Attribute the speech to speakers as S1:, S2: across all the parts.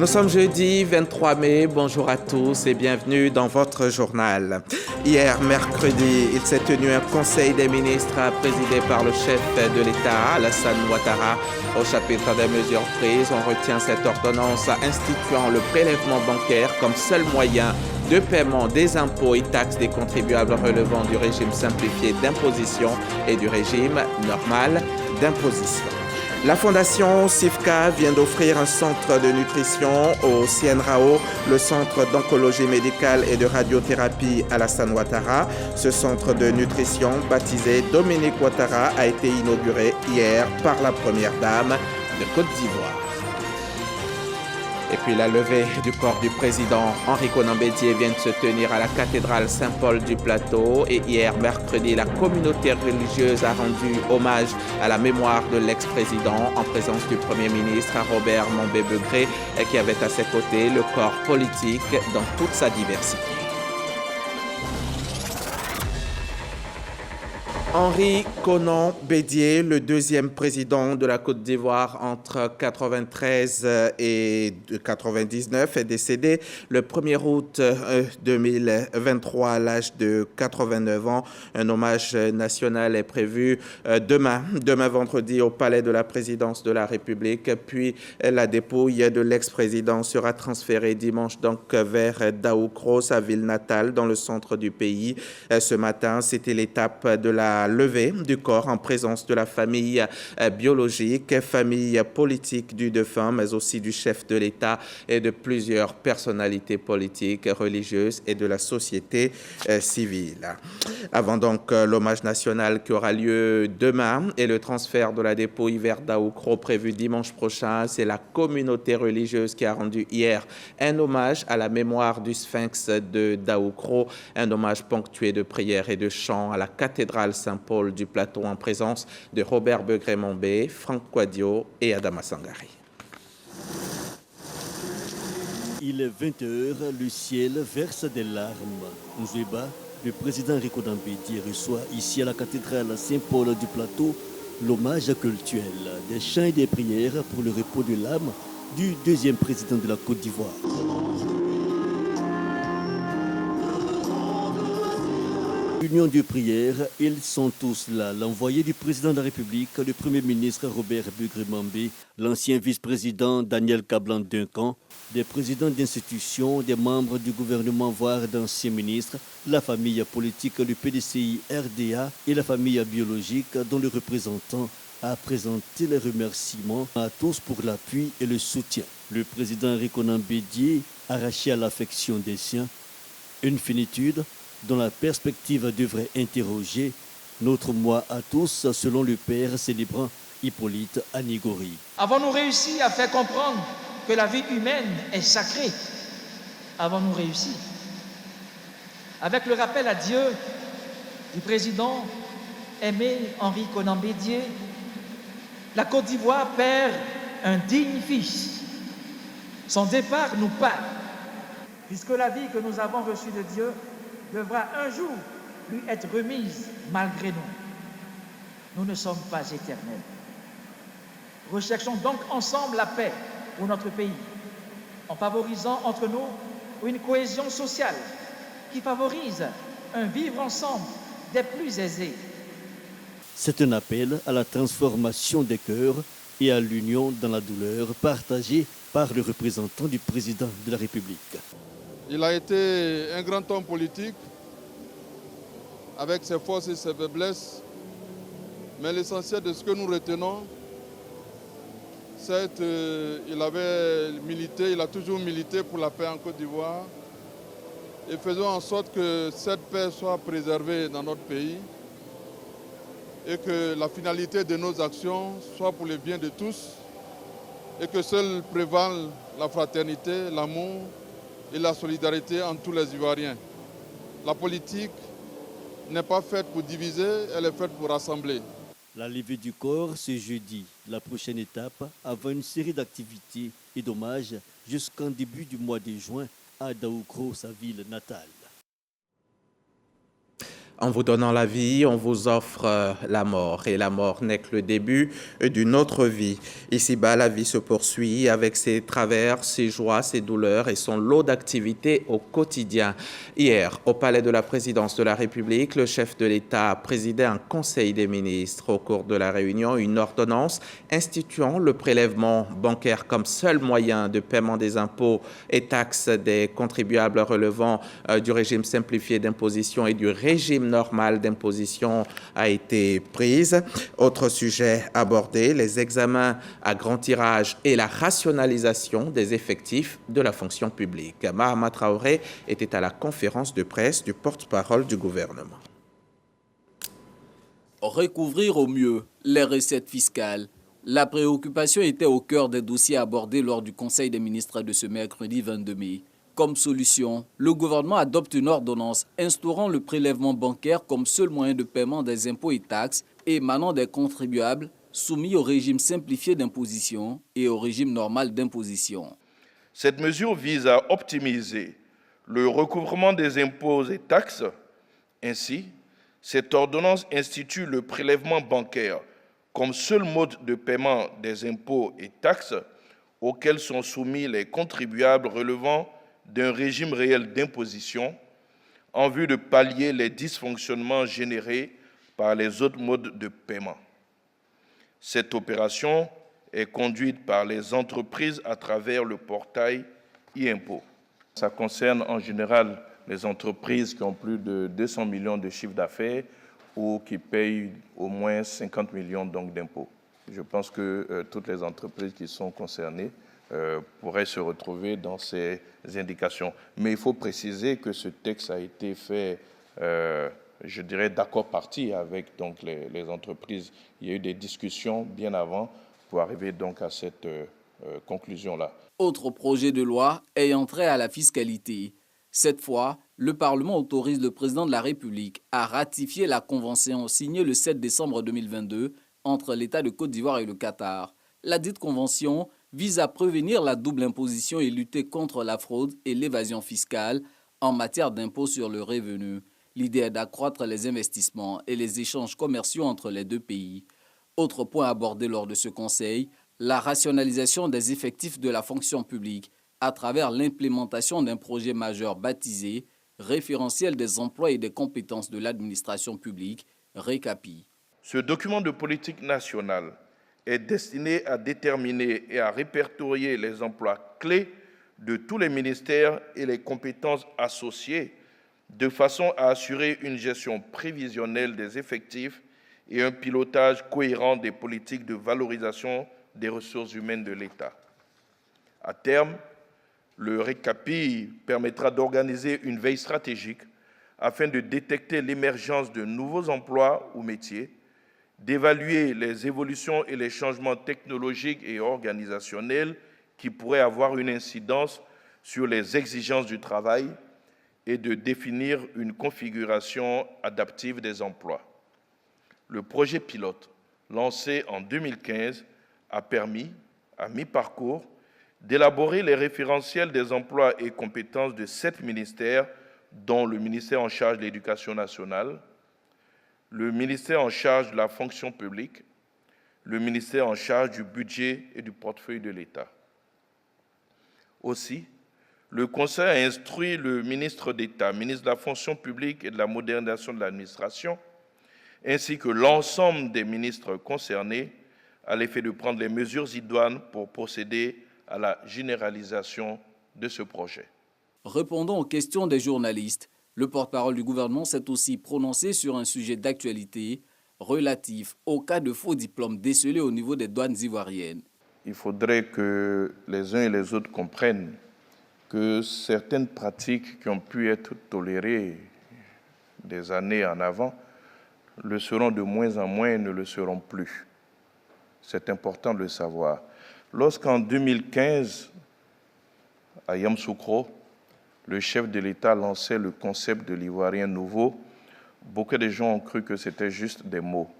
S1: Nous sommes jeudi 23 mai, bonjour à tous et bienvenue dans votre journal. Hier, mercredi, il s'est tenu un conseil des ministres présidé par le chef de l'État, Alassane Ouattara. Au chapitre des mesures prises, on retient cette ordonnance instituant le prélèvement bancaire comme seul moyen de paiement des impôts et taxes des contribuables relevant du régime simplifié d'imposition et du régime normal d'imposition. La fondation SIFCA vient d'offrir un centre de nutrition au CNRAO, le centre d'oncologie médicale et de radiothérapie Alassane Ouattara. Ce centre de nutrition, baptisé Dominique Ouattara, a été inauguré hier par la première dame de Côte d'Ivoire. Et puis la levée du corps du président Henri Konan Bédié vient de se tenir à la cathédrale Saint-Paul du Plateau. Et hier, mercredi, la communauté religieuse a rendu hommage à la mémoire de l'ex-président en présence du Premier ministre Robert Mambé-Begré, qui avait à ses côtés le corps politique dans toute sa diversité. Henri Konan Bédié, le deuxième président de la Côte d'Ivoire entre 93 et 99, est décédé le 1er août 2023 à l'âge de 89 ans. Un hommage national est prévu demain vendredi au palais de la présidence de la République. Puis la dépouille de l'ex-président sera transférée dimanche donc vers Daoukro, sa ville natale, dans le centre du pays. Ce matin, c'était l'étape de la levée du corps en présence de la famille biologique, famille politique du défunt, mais aussi du chef de l'État et de plusieurs personnalités politiques, religieuses et de la société civile. Avant donc l'hommage national qui aura lieu demain et le transfert de la dépouille vers Daoukro prévu dimanche prochain, c'est la communauté religieuse qui a rendu hier un hommage à la mémoire du Sphinx de Daoukro, un hommage ponctué de prières et de chants à la cathédrale Saint-Paul du Plateau en présence de Robert Begré-Mambé, Franck Kouadio et Adama Sangari.
S2: Il est 20h, le ciel verse des larmes. Nzoueba, le président Henri Konan Bédié reçoit ici à la cathédrale Saint-Paul du Plateau l'hommage cultuel, des chants et des prières pour le repos de l'âme du deuxième président de la Côte d'Ivoire. Union de prière, ils sont tous là. L'envoyé du président de la République, le Premier ministre Robert Begré-Mambé, l'ancien vice-président Daniel Kablan-Duncan, des présidents d'institutions, des membres du gouvernement, voire d'anciens ministres, la famille politique, le PDCI RDA et la famille biologique dont le représentant a présenté les remerciements à tous pour l'appui et le soutien. Le président Henri Konan Bédié, arraché à l'affection des siens, une finitude dont la perspective devrait interroger notre moi à tous, selon le père célébrant Hippolyte Anigori.
S3: Avons-nous réussi à faire comprendre que la vie humaine est sacrée? Avons-nous réussi? Avec le rappel à Dieu du président aimé Henri Konan Bédié, la Côte d'Ivoire perd un digne fils. Son départ nous parle, puisque la vie que nous avons reçue de Dieu devra un jour lui être remise malgré nous. Nous ne sommes pas éternels. Recherchons donc ensemble la paix pour notre pays, en favorisant entre nous une cohésion sociale qui favorise un vivre ensemble des plus aisés.
S2: C'est un appel à la transformation des cœurs et à l'union dans la douleur partagée par le représentant du président de la République.
S4: Il a été un grand homme politique, avec ses forces et ses faiblesses. Mais l'essentiel de ce que nous retenons, c'est qu'il avait milité, il a toujours milité pour la paix en Côte d'Ivoire. Et faisons en sorte que cette paix soit préservée dans notre pays et que la finalité de nos actions soit pour le bien de tous et que seul prévale la fraternité, l'amour et la solidarité entre tous les Ivoiriens. La politique n'est pas faite pour diviser, elle est faite pour rassembler.
S2: La levée du corps ce jeudi, la prochaine étape avant une série d'activités et d'hommages jusqu'en début du mois de juin à Daoukro, sa ville natale.
S1: En vous donnant la vie, on vous offre la mort. Et la mort n'est que le début d'une autre vie. Ici-bas, la vie se poursuit avec ses travers, ses joies, ses douleurs et son lot d'activités au quotidien. Hier, au Palais de la Présidence de la République, le chef de l'État a présidé un conseil des ministres. Au cours de la réunion, une ordonnance instituant le prélèvement bancaire comme seul moyen de paiement des impôts et taxes des contribuables relevant du régime simplifié d'imposition et du régime normal d'imposition a été prise. Autre sujet abordé, les examens à grand tirage et la rationalisation des effectifs de la fonction publique. Mahama Traoré était à la conférence de presse du porte-parole du gouvernement.
S5: Recouvrir au mieux les recettes fiscales. La préoccupation était au cœur des dossiers abordés lors du Conseil des ministres de ce mercredi 22 mai. Comme solution, le gouvernement adopte une ordonnance instaurant le prélèvement bancaire comme seul moyen de paiement des impôts et taxes émanant des contribuables soumis au régime simplifié d'imposition et au régime normal d'imposition.
S6: Cette mesure vise à optimiser le recouvrement des impôts et taxes. Ainsi, cette ordonnance institue le prélèvement bancaire comme seul mode de paiement des impôts et taxes auxquels sont soumis les contribuables relevant d'un régime réel d'imposition en vue de pallier les dysfonctionnements générés par les autres modes de paiement. Cette opération est conduite par les entreprises à travers le portail e-impôt. Ça concerne en général les entreprises qui ont plus de 200 millions de chiffre d'affaires ou qui payent au moins 50 millions d'impôts. Je pense que toutes les entreprises qui sont concernées pourraient se retrouver dans ces indications. Mais il faut préciser que ce texte a été fait, je dirais, d'accord parti avec donc, les entreprises. Il y a eu des discussions bien avant pour arriver donc à cette conclusion-là.
S5: Autre projet de loi ayant trait à la fiscalité. Cette fois, le Parlement autorise le président de la République à ratifier la convention signée le 7 décembre 2022 entre l'État de Côte d'Ivoire et le Qatar. La dite convention vise à prévenir la double imposition et lutter contre la fraude et l'évasion fiscale en matière d'impôt sur le revenu. L'idée est d'accroître les investissements et les échanges commerciaux entre les deux pays. Autre point abordé lors de ce conseil, la rationalisation des effectifs de la fonction publique à travers l'implémentation d'un projet majeur baptisé « Référentiel des emplois et des compétences de l'administration publique » (RECAPI).
S6: Ce document de politique nationale est destiné à déterminer et à répertorier les emplois clés de tous les ministères et les compétences associées de façon à assurer une gestion prévisionnelle des effectifs et un pilotage cohérent des politiques de valorisation des ressources humaines de l'État. À terme, le RECAPI permettra d'organiser une veille stratégique afin de détecter l'émergence de nouveaux emplois ou métiers, d'évaluer les évolutions et les changements technologiques et organisationnels qui pourraient avoir une incidence sur les exigences du travail et de définir une configuration adaptive des emplois. Le projet pilote, lancé en 2015, a permis, à mi-parcours, d'élaborer les référentiels des emplois et compétences de 7 ministères, dont le ministère en charge de l'Éducation nationale, le ministère en charge de la fonction publique, le ministère en charge du budget et du portefeuille de l'État. Aussi, le Conseil a instruit le ministre d'État, ministre de la fonction publique et de la modernisation de l'administration, ainsi que l'ensemble des ministres concernés, à l'effet de prendre les mesures idoines pour procéder à la généralisation de ce projet.
S5: Répondant aux questions des journalistes, le porte-parole du gouvernement s'est aussi prononcé sur un sujet d'actualité relatif au cas de faux diplômes décelés au niveau des douanes ivoiriennes.
S6: Il faudrait que les uns et les autres comprennent que certaines pratiques qui ont pu être tolérées des années en avant le seront de moins en moins et ne le seront plus. C'est important de le savoir. Lorsqu'en 2015, à Yamoussoukro, le chef de l'État lançait le concept de l'Ivoirien nouveau, beaucoup de gens ont cru que c'était juste des mots.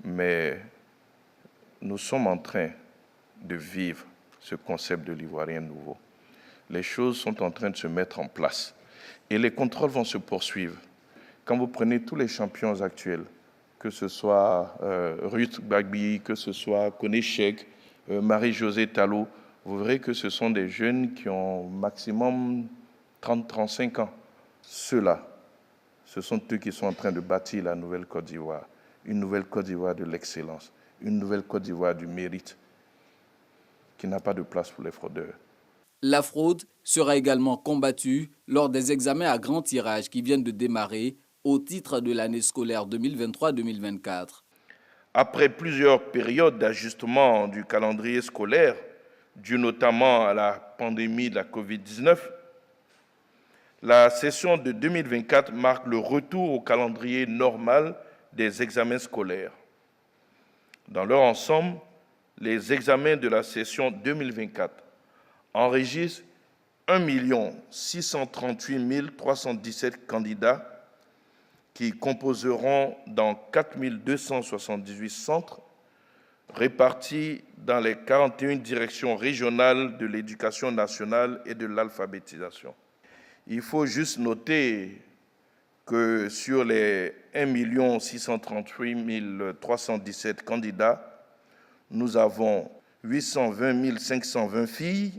S6: Mais nous sommes en train de vivre ce concept de l'Ivoirien nouveau. Les choses sont en train de se mettre en place et les contrôles vont se poursuivre. Quand vous prenez tous les champions actuels, que ce soit Ruth Gbagbi, que ce soit Koné Cheick, Marie-Josée Tallo, vous verrez que ce sont des jeunes qui ont maximum 30-35 ans. Ceux-là, ce sont eux qui sont en train de bâtir la nouvelle Côte d'Ivoire, une nouvelle Côte d'Ivoire de l'excellence, une nouvelle Côte d'Ivoire du mérite, qui n'a pas de place pour les fraudeurs.
S5: La fraude sera également combattue lors des examens à grand tirage qui viennent de démarrer au titre de l'année scolaire 2023-2024.
S6: Après plusieurs périodes d'ajustement du calendrier scolaire, dû notamment à la pandémie de la Covid-19, la session de 2024 marque le retour au calendrier normal des examens scolaires. Dans leur ensemble, les examens de la session 2024 enregistrent 1 638 317 candidats qui composeront dans 4 278 centres répartis dans les 41 directions régionales de l'éducation nationale et de l'alphabétisation. Il faut juste noter que sur les 1 638 317 candidats, nous avons 820 520 filles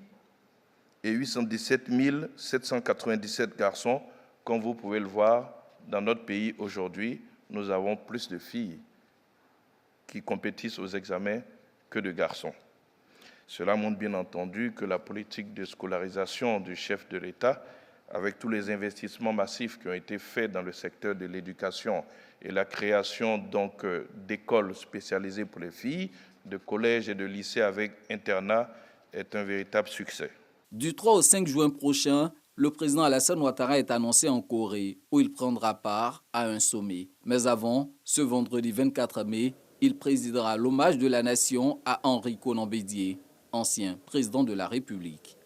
S6: et 817 797 garçons. Comme vous pouvez le voir, dans notre pays aujourd'hui, nous avons plus de filles qui compétissent aux examens que de garçons. Cela montre bien entendu que la politique de scolarisation du chef de l'État, avec tous les investissements massifs qui ont été faits dans le secteur de l'éducation et la création donc d'écoles spécialisées pour les filles, de collèges et de lycées avec internat, est un véritable succès.
S5: Du 3 au 5 juin prochain, le président Alassane Ouattara est annoncé en Corée, où il prendra part à un sommet. Mais avant, ce vendredi 24 mai, il présidera l'hommage de la nation à Henri Konan Bédié, ancien président de la République.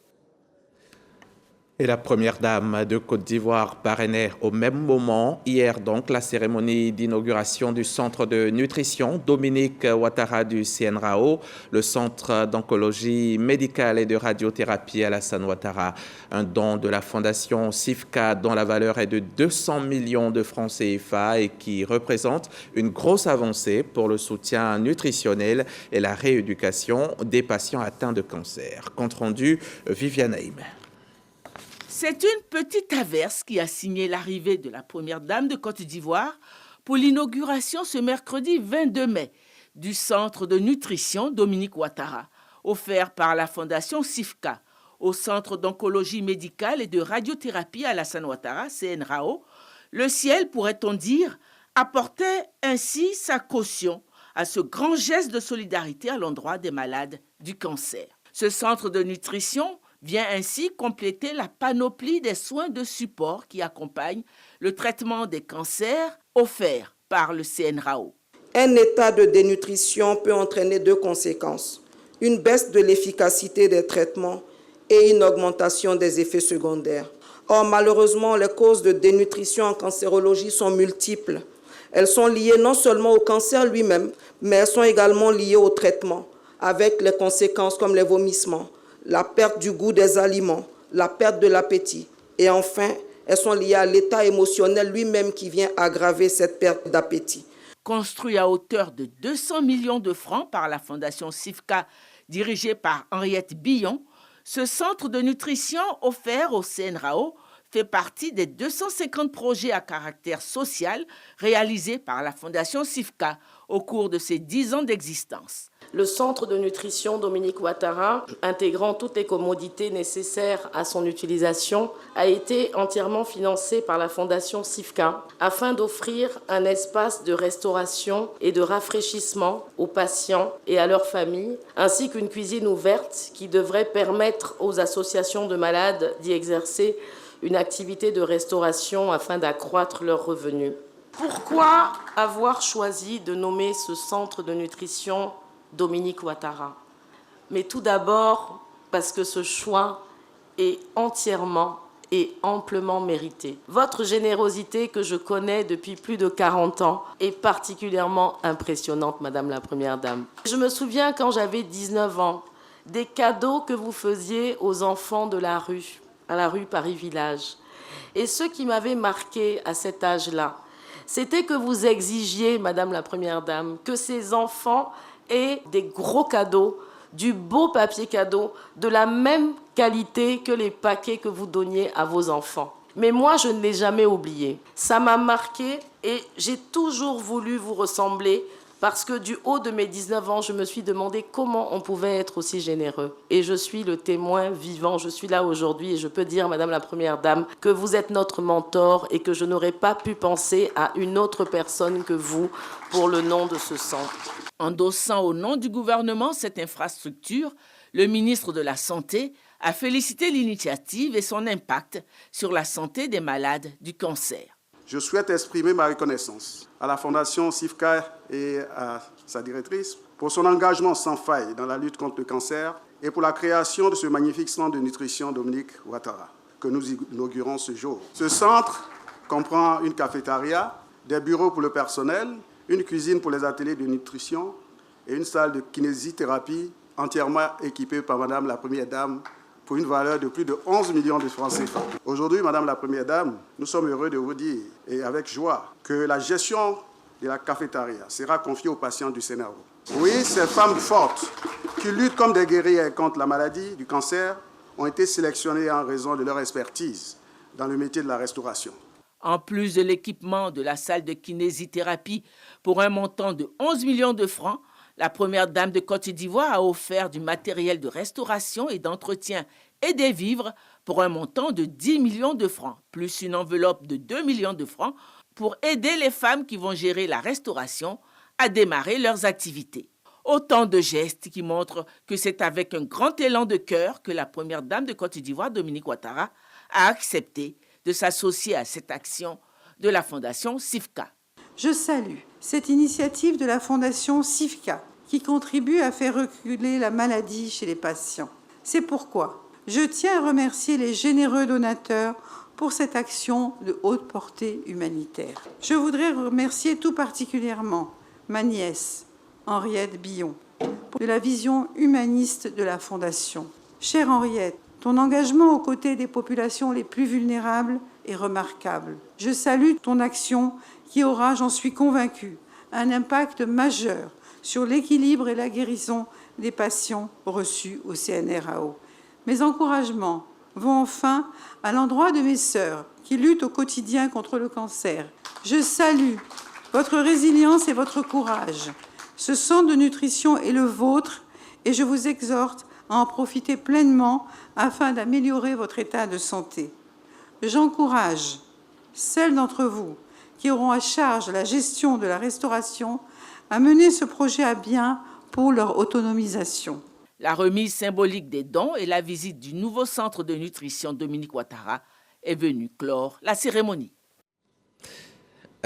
S1: Et la première dame de Côte d'Ivoire parrainait au même moment, hier donc, la cérémonie d'inauguration du centre de nutrition Dominique Ouattara du CNRAO, le centre d'oncologie médicale et de radiothérapie Alassane Ouattara, un don de la fondation SIFCA dont la valeur est de 200 millions de francs CFA et qui représente une grosse avancée pour le soutien nutritionnel et la rééducation des patients atteints de cancer. Compte rendu, Viviane Haïm.
S7: C'est une petite averse qui a signé l'arrivée de la première dame de Côte d'Ivoire pour l'inauguration ce mercredi 22 mai du centre de nutrition Dominique Ouattara, offert par la fondation SIFCA au centre d'oncologie médicale et de radiothérapie Alassane Ouattara, CNRAO. Le ciel, pourrait-on dire, apportait ainsi sa caution à ce grand geste de solidarité à l'endroit des malades du cancer. Ce centre de nutrition vient ainsi compléter la panoplie des soins de support qui accompagnent le traitement des cancers offerts par le CNRAO.
S8: Un état de dénutrition peut entraîner deux conséquences, une baisse de l'efficacité des traitements et une augmentation des effets secondaires. Or, malheureusement, les causes de dénutrition en cancérologie sont multiples. Elles sont liées non seulement au cancer lui-même, mais elles sont également liées au traitement, avec les conséquences comme les vomissements, la perte du goût des aliments, la perte de l'appétit. Et enfin, elles sont liées à l'état émotionnel lui-même qui vient aggraver cette perte d'appétit.
S7: Construit à hauteur de 200 millions de francs par la fondation SIFCA, dirigée par Henriette Billon, ce centre de nutrition offert au CNRAO fait partie des 250 projets à caractère social réalisés par la fondation SIFCA au cours de ses 10 ans d'existence.
S9: Le centre de nutrition Dominique Ouattara, intégrant toutes les commodités nécessaires à son utilisation, a été entièrement financé par la fondation SIFCA afin d'offrir un espace de restauration et de rafraîchissement aux patients et à leurs familles, ainsi qu'une cuisine ouverte qui devrait permettre aux associations de malades d'y exercer une activité de restauration afin d'accroître leurs revenus. Pourquoi avoir choisi de nommer ce centre de nutrition Dominique Ouattara? Mais tout d'abord parce que ce choix est entièrement et amplement mérité. Votre générosité que je connais depuis plus de 40 ans est particulièrement impressionnante, Madame la Première Dame. Je me souviens quand j'avais 19 ans, des cadeaux que vous faisiez aux enfants de la rue, à la rue Paris-Village. Et ce qui m'avait marqué à cet âge-là, c'était que vous exigiez, Madame la Première Dame, que ces enfants aient des gros cadeaux, du beau papier cadeau, de la même qualité que les paquets que vous donniez à vos enfants. Mais moi, je ne l'ai jamais oublié. Ça m'a marqué et j'ai toujours voulu vous ressembler parce que du haut de mes 19 ans, je me suis demandé comment on pouvait être aussi généreux. Et je suis le témoin vivant, je suis là aujourd'hui et je peux dire, Madame la Première Dame, que vous êtes notre mentor et que je n'aurais pas pu penser à une autre personne que vous pour le nom de ce centre.
S7: Endossant au nom du gouvernement cette infrastructure, le ministre de la Santé a félicité l'initiative et son impact sur la santé des malades du cancer.
S10: Je souhaite exprimer ma reconnaissance à la Fondation SIFCA et à sa directrice pour son engagement sans faille dans la lutte contre le cancer et pour la création de ce magnifique centre de nutrition Dominique Ouattara que nous inaugurons ce jour. Ce centre comprend une cafétéria, des bureaux pour le personnel, une cuisine pour les ateliers de nutrition et une salle de kinésithérapie entièrement équipée par Madame la Première Dame pour une valeur de plus de 11 millions de francs CFA. Aujourd'hui, Madame la Première Dame, nous sommes heureux de vous dire, et avec joie, que la gestion de la cafétéria sera confiée aux patients du CNRO. Oui, ces femmes fortes qui luttent comme des guerrières contre la maladie du cancer ont été sélectionnées en raison de leur expertise dans le métier de la restauration.
S7: En plus de l'équipement de la salle de kinésithérapie pour un montant de 11 millions de francs, la Première Dame de Côte d'Ivoire a offert du matériel de restauration et d'entretien et des vivres pour un montant de 10 millions de francs, plus une enveloppe de 2 millions de francs pour aider les femmes qui vont gérer la restauration à démarrer leurs activités. Autant de gestes qui montrent que c'est avec un grand élan de cœur que la Première Dame de Côte d'Ivoire, Dominique Ouattara, a accepté de s'associer à cette action de la Fondation SIFCA.
S11: Je salue cette initiative de la Fondation SIFCA qui contribue à faire reculer la maladie chez les patients. C'est pourquoi je tiens à remercier les généreux donateurs pour cette action de haute portée humanitaire. Je voudrais remercier tout particulièrement ma nièce, Henriette Billon, de la vision humaniste de la Fondation. Chère Henriette, ton engagement aux côtés des populations les plus vulnérables est remarquable. Je salue ton action qui aura, j'en suis convaincue, un impact majeur sur l'équilibre et la guérison des patients reçus au CNRAO. Mes encouragements vont enfin à l'endroit de mes sœurs qui luttent au quotidien contre le cancer. Je salue votre résilience et votre courage. Ce centre de nutrition est le vôtre et je vous exhorte à en profiter pleinement afin d'améliorer votre état de santé. J'encourage celles d'entre vous qui auront à charge la gestion de la restauration à mener ce projet à bien pour leur autonomisation.
S7: La remise symbolique des dons et la visite du nouveau centre de nutrition Dominique Ouattara est venue clore la cérémonie.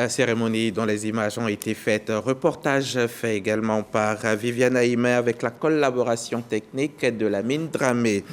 S1: Cérémonie dont les images ont été faites. Reportage fait également par Viviane Aïmé avec la collaboration technique de la mine Dramé.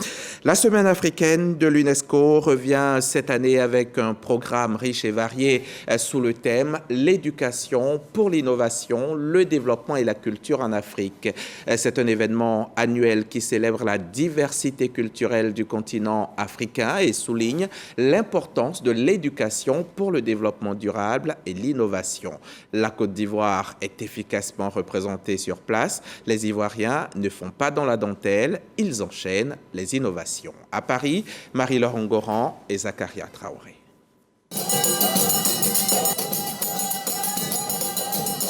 S1: La Semaine africaine de l'UNESCO revient cette année avec un programme riche et varié sous le thème « L'éducation pour l'innovation, le développement et la culture en Afrique ». C'est un événement annuel qui célèbre la diversité culturelle du continent africain et souligne l'importance de l'éducation pour le développement durable et l'innovation. La Côte d'Ivoire est efficacement représentée sur place. Les Ivoiriens ne font pas dans la dentelle, ils enchaînent les innovations. À Paris, Marie-Laure Ngoran et Zakaria Traoré.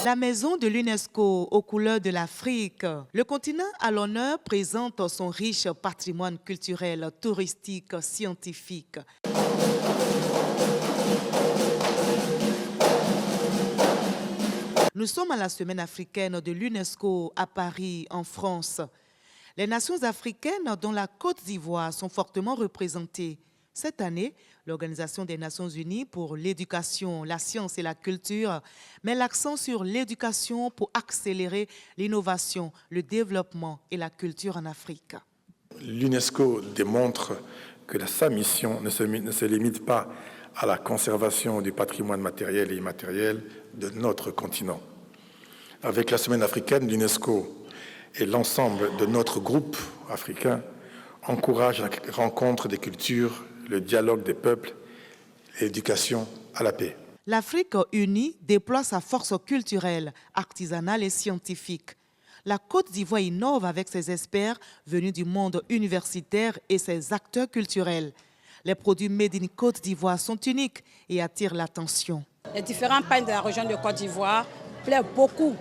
S12: La maison de l'UNESCO aux couleurs de l'Afrique. Le continent à l'honneur présente son riche patrimoine culturel, touristique, scientifique. Nous sommes à la Semaine africaine de l'UNESCO à Paris, en France. Les nations africaines, dont la Côte d'Ivoire, sont fortement représentées. Cette année, l'Organisation des Nations Unies pour l'éducation, la science et la culture met l'accent sur l'éducation pour accélérer l'innovation, le développement et la culture en Afrique.
S13: L'UNESCO démontre que sa mission ne se limite pas à la conservation du patrimoine matériel et immatériel de notre continent. Avec la Semaine africaine, l'UNESCO et l'ensemble de notre groupe africain encouragent la rencontre des cultures, le dialogue des peuples et l'éducation à la paix.
S12: L'Afrique unie déploie sa force culturelle, artisanale et scientifique. La Côte d'Ivoire innove avec ses experts venus du monde universitaire et ses acteurs culturels. Les produits made in Côte d'Ivoire sont uniques et attirent l'attention.
S14: Les différents pains de la région de Côte d'Ivoire plaisent beaucoup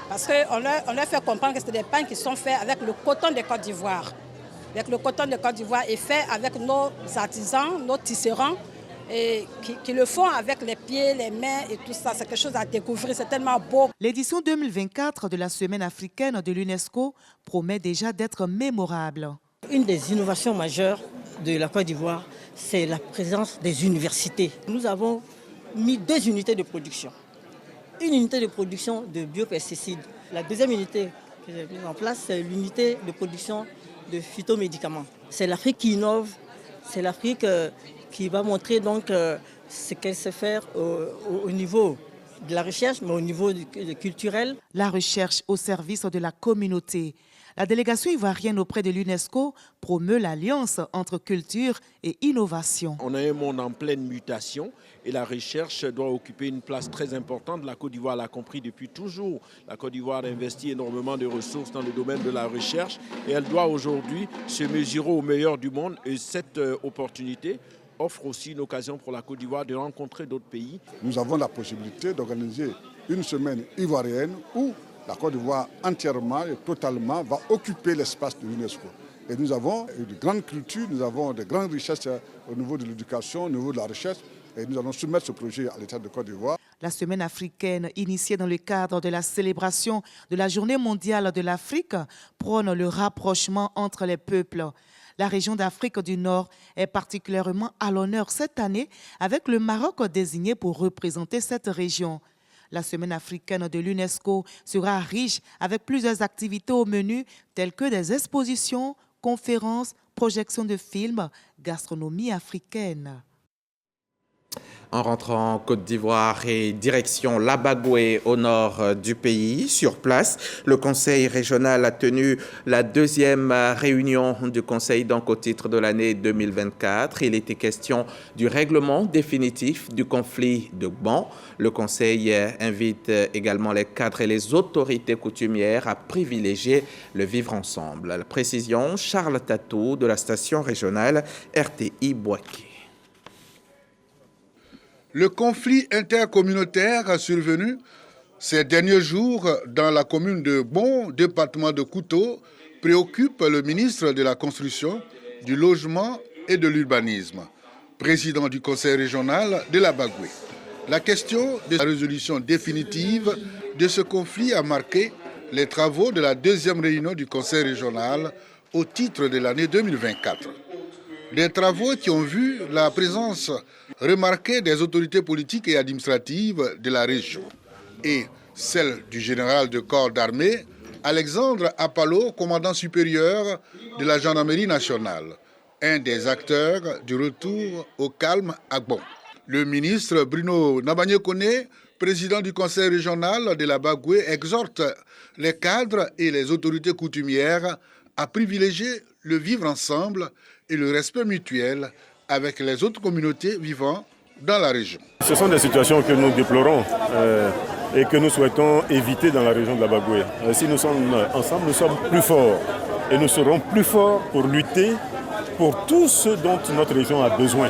S14: parce qu'on leur fait comprendre que c'est des pains qui sont faits avec le coton de Côte d'Ivoire. Avec le coton de Côte d'Ivoire est fait avec nos artisans, nos tisserands, et qui le font avec les pieds, les mains et tout ça. C'est quelque chose à découvrir, c'est tellement beau.
S12: L'édition 2024 de la Semaine africaine de l'UNESCO promet déjà d'être mémorable.
S15: Une des innovations majeures de la Côte d'Ivoire, c'est la présence des universités. Nous avons mis 2 unités de production. Une unité de production de biopesticides. La deuxième unité que j'ai mise en place, c'est l'unité de production de phytomédicaments. C'est l'Afrique qui innove, c'est l'Afrique qui va montrer donc ce qu'elle sait faire au niveau de la recherche, mais au niveau culturel.
S12: La recherche au service de la communauté. La délégation ivoirienne auprès de l'UNESCO promeut l'alliance entre culture et innovation.
S16: On a un monde en pleine mutation et la recherche doit occuper une place très importante. La Côte d'Ivoire l'a compris depuis toujours. La Côte d'Ivoire investit énormément de ressources dans le domaine de la recherche et elle doit aujourd'hui se mesurer au meilleur du monde. Et cette opportunité offre aussi une occasion pour la Côte d'Ivoire de rencontrer d'autres pays.
S17: Nous avons la possibilité d'organiser une semaine ivoirienne où la Côte d'Ivoire entièrement et totalement va occuper l'espace de l'UNESCO. Et nous avons de grandes cultures, nous avons de grandes richesses au niveau de l'éducation, au niveau de la recherche. Et nous allons soumettre ce projet à l'État de Côte d'Ivoire.
S12: La semaine africaine, initiée dans le cadre de la célébration de la Journée mondiale de l'Afrique, prône le rapprochement entre les peuples. La région d'Afrique du Nord est particulièrement à l'honneur cette année, avec le Maroc désigné pour représenter cette région. La semaine africaine de l'UNESCO sera riche avec plusieurs activités au menu, telles que des expositions, conférences, projections de films, gastronomie africaine.
S1: En rentrant en Côte d'Ivoire et direction Labagoué au nord du pays, sur place, le Conseil régional a tenu la 2e réunion du Conseil donc au titre de l'année 2024. Il était question du règlement définitif du conflit de Gbon. Le Conseil invite également les cadres et les autorités coutumières à privilégier le vivre ensemble. La précision, Charles Tatou de la station régionale RTI Boaké.
S18: Le conflit intercommunautaire survenu ces derniers jours dans la commune de Gbon, département de Kouto, préoccupe le ministre de la Construction, du Logement et de l'Urbanisme, président du Conseil régional de Labagoué. La question de la résolution définitive de ce conflit a marqué les travaux de la 2e réunion du Conseil régional au titre de l'année 2024. Des travaux qui ont vu la présence remarquée des autorités politiques et administratives de la région et celle du général de corps d'armée Alexandre Apalo, commandant supérieur de la gendarmerie nationale, un des acteurs du retour au calme à Gbon. Le ministre Bruno Nabagné-Koné, président du conseil régional de Labagoué, exhorte les cadres et les autorités coutumières à privilégier le vivre ensemble et le respect mutuel avec les autres communautés vivant dans la région.
S19: Ce sont des situations que nous déplorons et que nous souhaitons éviter dans la région de Labagoué. Si nous sommes ensemble, nous sommes plus forts et nous serons plus forts pour lutter pour tout ce dont notre région a besoin.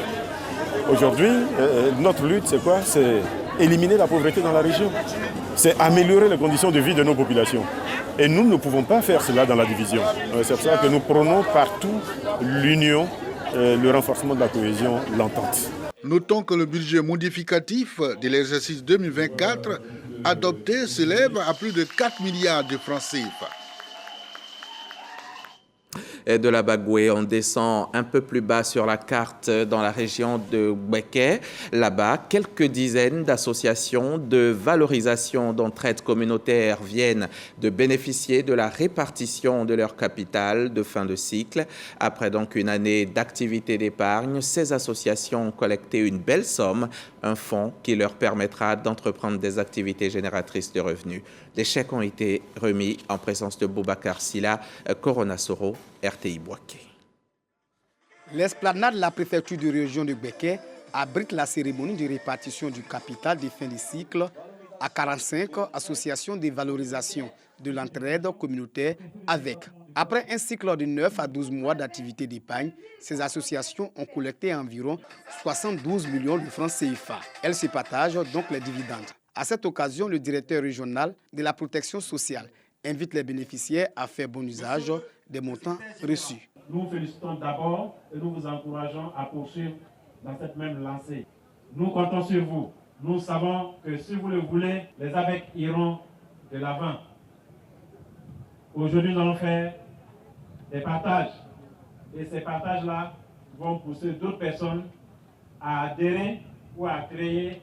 S19: Aujourd'hui, notre lutte, c'est quoi? C'est éliminer la pauvreté dans la région. C'est améliorer les conditions de vie de nos populations. Et nous ne pouvons pas faire cela dans la division. C'est pour ça que nous prônons partout l'union, le renforcement de la cohésion, l'entente.
S18: Notons que le budget modificatif de l'exercice 2024 adopté s'élève à plus de 4 milliards de francs CFA.
S1: Et de Labagoué, on descend un peu plus bas sur la carte dans la région de Béquet. Là-bas, quelques dizaines d'associations de valorisation d'entraide communautaire viennent de bénéficier de la répartition de leur capital de fin de cycle. Après donc une année d'activité d'épargne, ces associations ont collecté une belle somme, un fonds qui leur permettra d'entreprendre des activités génératrices de revenus. Des chèques ont été remis en présence de Boubacar Silla, Corona Soro, RTI Boaké.
S20: L'esplanade de la préfecture de région de Béquet abrite la cérémonie de répartition du capital de fin de cycle à 45 associations de valorisation de l'entraide communautaire avec. Après un cycle de 9 à 12 mois d'activité d'épargne, ces associations ont collecté environ 72 millions de francs CFA. Elles se partagent donc les dividendes. À cette occasion, le directeur régional de la protection sociale invite les bénéficiaires à faire bon usage des montants reçus.
S21: Nous vous félicitons d'abord et nous vous encourageons à poursuivre dans cette même lancée. Nous comptons sur vous. Nous savons que si vous le voulez, les AVEC iront de l'avant. Aujourd'hui, nous allons faire des partages. Et ces partages-là vont pousser d'autres personnes à adhérer ou à créer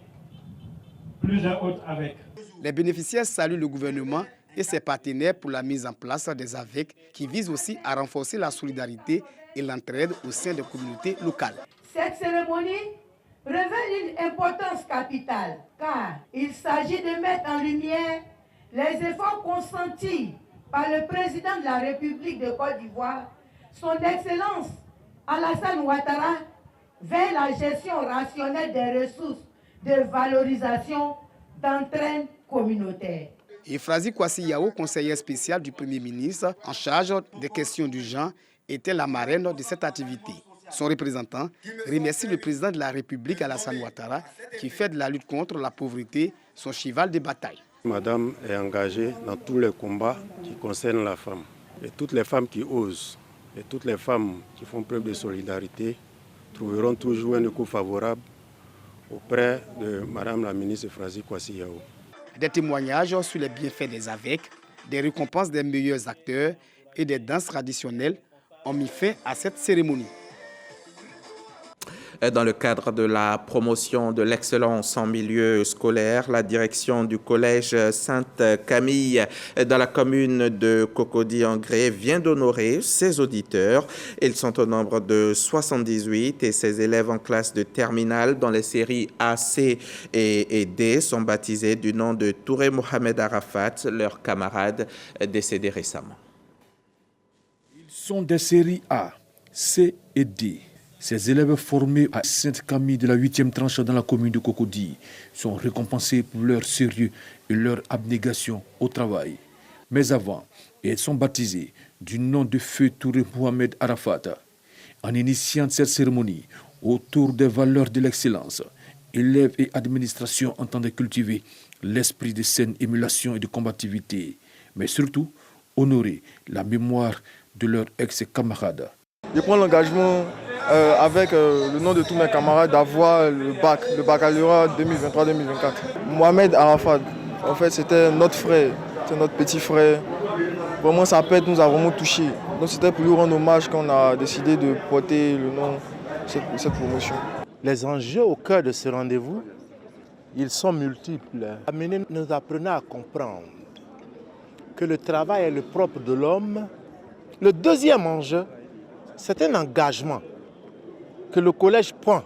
S21: plusieurs autres AVEC.
S20: Les bénéficiaires saluent le gouvernement et ses partenaires pour la mise en place des AVEC qui visent aussi à renforcer la solidarité et l'entraide au sein des communautés locales.
S22: Cette cérémonie revêt une importance capitale car il s'agit de mettre en lumière les efforts consentis par le président de la République de Côte d'Ivoire, son Excellence Alassane Ouattara, vers la gestion rationnelle des ressources de valorisation d'entraide communautaire.
S20: Euphrasie Kwasi Yao, conseillère spéciale du Premier ministre en charge des questions du genre, était la marraine de cette activité. Son représentant remercie le président de la République Alassane Ouattara qui fait de la lutte contre la pauvreté son cheval de bataille.
S23: Madame est engagée dans tous les combats qui concernent la femme. Et toutes les femmes qui osent et toutes les femmes qui font preuve de solidarité trouveront toujours un écho favorable auprès de Madame la ministre Euphrasie Kwasi Yao.
S20: Des témoignages sur les bienfaits des AVEC, des récompenses des meilleurs acteurs et des danses traditionnelles ont mis fin à cette cérémonie.
S1: Dans le cadre de la promotion de l'excellence en milieu scolaire, la direction du collège Sainte-Camille dans la commune de Cocody-en-Gré vient d'honorer ses auditeurs. Ils sont au nombre de 78 et ses élèves en classe de terminale dans les séries A, C et D sont baptisés du nom de Touré Mohamed Arafat, leur camarade décédé récemment.
S24: Ils sont des séries A, C et D. Ces élèves formés à Sainte-Camille de la 8e tranche dans la commune de Cocody sont récompensés pour leur sérieux et leur abnégation au travail. Mais avant, ils sont baptisés du nom de feu Touré Mohamed Arafat. En initiant cette cérémonie autour des valeurs de l'excellence, élèves et administration entendent cultiver l'esprit de saine émulation et de combativité, mais surtout honorer la mémoire de leurs ex-camarades.
S25: Je prends l'engagement avec le nom de tous mes camarades d'avoir le baccalauréat 2023-2024. Mohamed Arafat, en fait, c'était notre frère, c'était notre petit frère. Vraiment, sa perte nous a vraiment touchés. Donc c'était pour lui rendre hommage qu'on a décidé de porter le nom de cette promotion.
S26: Les enjeux au cœur de ce rendez-vous, ils sont multiples. Amener nous apprenait à comprendre que le travail est le propre de l'homme. Le deuxième enjeu, c'est un engagement que le collège prend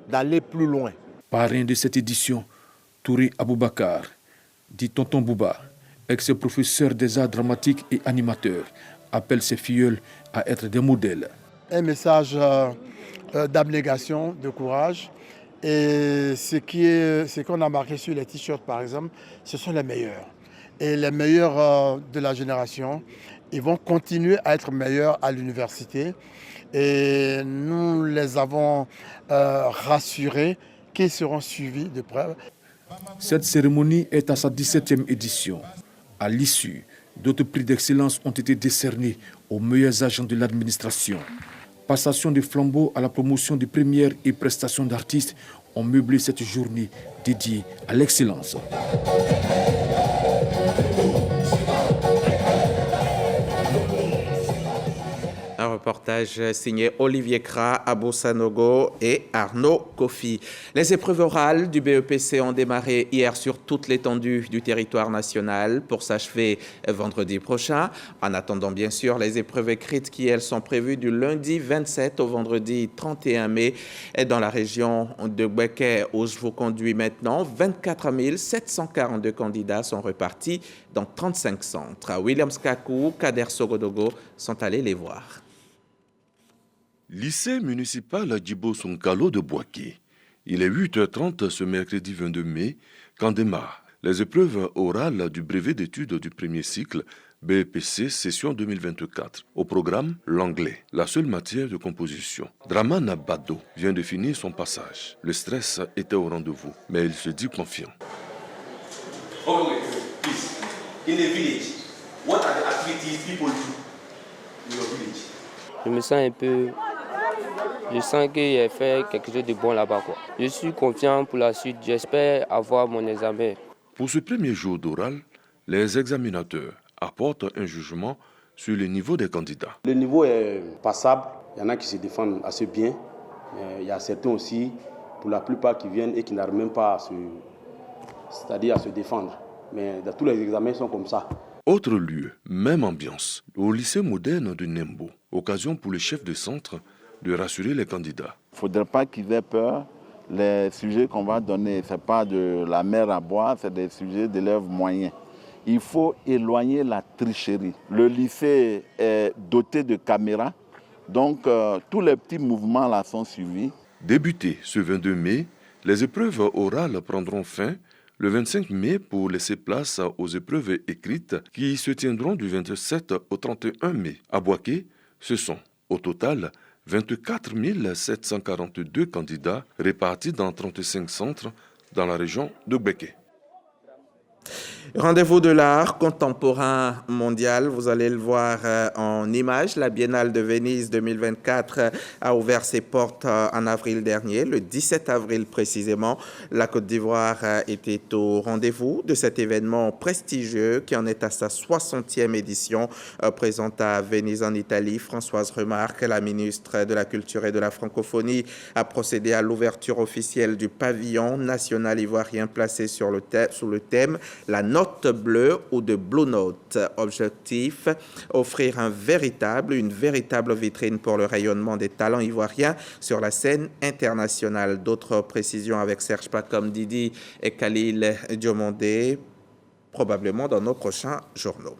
S26: d'aller plus loin.
S24: Parrain de cette édition, Touré Aboubakar, dit Tonton Bouba, ex-professeur des arts dramatiques et animateur, appelle ses filleuls à être des modèles.
S26: Un message d'abnégation, de courage. Et ce qu'on a marqué sur les t-shirts, par exemple, ce sont les meilleurs. Et les meilleurs de la génération, ils vont continuer à être meilleurs à l'université. Et nous les avons rassurés qu'ils seront suivis de près.
S24: Cette cérémonie est à sa 17e édition. À l'issue, d'autres prix d'excellence ont été décernés aux meilleurs agents de l'administration. Passation de flambeaux à la promotion des premières et prestations d'artistes ont meublé cette journée dédiée à l'excellence.
S1: Un reportage signé Olivier Kra, Abou Sanogo et Arnaud Kofi. Les épreuves orales du BEPC ont démarré hier sur toute l'étendue du territoire national pour s'achever vendredi prochain. En attendant bien sûr les épreuves écrites qui elles sont prévues du lundi 27 au vendredi 31 mai dans la région de Bouaké où je vous conduis maintenant. 24 742 candidats sont repartis dans 35 centres. Williams Kakou, Kader Sogodogo sont allés les voir.
S2: Lycée municipal Djibo Sonkalo de Bouaké. Il est 8h30 ce mercredi 22 mai quand démarrent les épreuves orales du brevet d'études du premier cycle BEPC session 2024. Au programme, l'anglais, la seule matière de composition. Dramana Bado vient de finir son passage. Le stress était au rendez-vous, mais il se dit confiant.
S3: Okay, please. In the village, what are the activities people do in your village?
S4: Je me sens un peu... Je sens que j'ai fait quelque chose de bon là-bas, quoi. Je suis confiant pour la suite. J'espère avoir mon examen.
S2: Pour ce premier jour d'oral, les examinateurs apportent un jugement sur le niveau des candidats.
S5: Le niveau est passable. Il y en a qui se défendent assez bien. Il y a certains aussi, pour la plupart, qui viennent et qui n'arrivent même pas à se défendre. Mais dans tous les examens, ils sont comme ça.
S2: Autre lieu, même ambiance, au lycée moderne de Nembo. Occasion pour le chef de centre de rassurer les candidats.
S6: Il ne faudrait pas qu'ils aient peur. Les sujets qu'on va donner, ce n'est pas de la mer à boire, c'est des sujets d'élèves moyens. Il faut éloigner la tricherie. Le lycée est doté de caméras, donc tous les petits mouvements là sont suivis.
S2: Débuté ce 22 mai, les épreuves orales prendront fin le 25 mai pour laisser place aux épreuves écrites qui se tiendront du 27 au 31 mai. À Bouaké, ce sont au total 24 742 candidats répartis dans 35 centres dans la région de Bouaké.
S1: Rendez-vous de l'art contemporain mondial, vous allez le voir en images. La Biennale de Venise 2024 a ouvert ses portes en avril dernier, le 17 avril précisément. La Côte d'Ivoire était au rendez-vous de cet événement prestigieux qui en est à sa 60e édition. Présente à Venise en Italie, Françoise Remarque, la ministre de la Culture et de la Francophonie, a procédé à l'ouverture officielle du pavillon national ivoirien placé sous le thème « La note bleue » ou de Blue Note. Objectif, offrir une véritable vitrine pour le rayonnement des talents ivoiriens sur la scène internationale. D'autres précisions avec Serge Pacom Didi et Khalil Diomondé, probablement dans nos prochains journaux.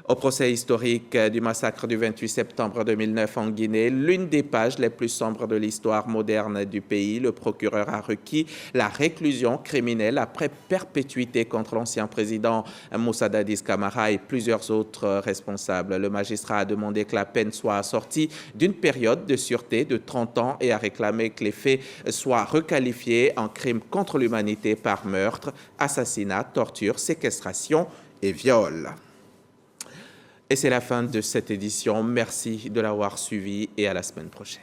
S1: Au procès historique du massacre du 28 septembre 2009 en Guinée, l'une des pages les plus sombres de l'histoire moderne du pays, le procureur a requis la réclusion criminelle après perpétuité contre l'ancien président Moussa Dadis Camara et plusieurs autres responsables. Le magistrat a demandé que la peine soit assortie d'une période de sûreté de 30 ans et a réclamé que les faits soient requalifiés en crimes contre l'humanité par meurtre, assassinat, torture, séquestration et viol. Et c'est la fin de cette édition. Merci de l'avoir suivi et à la semaine prochaine.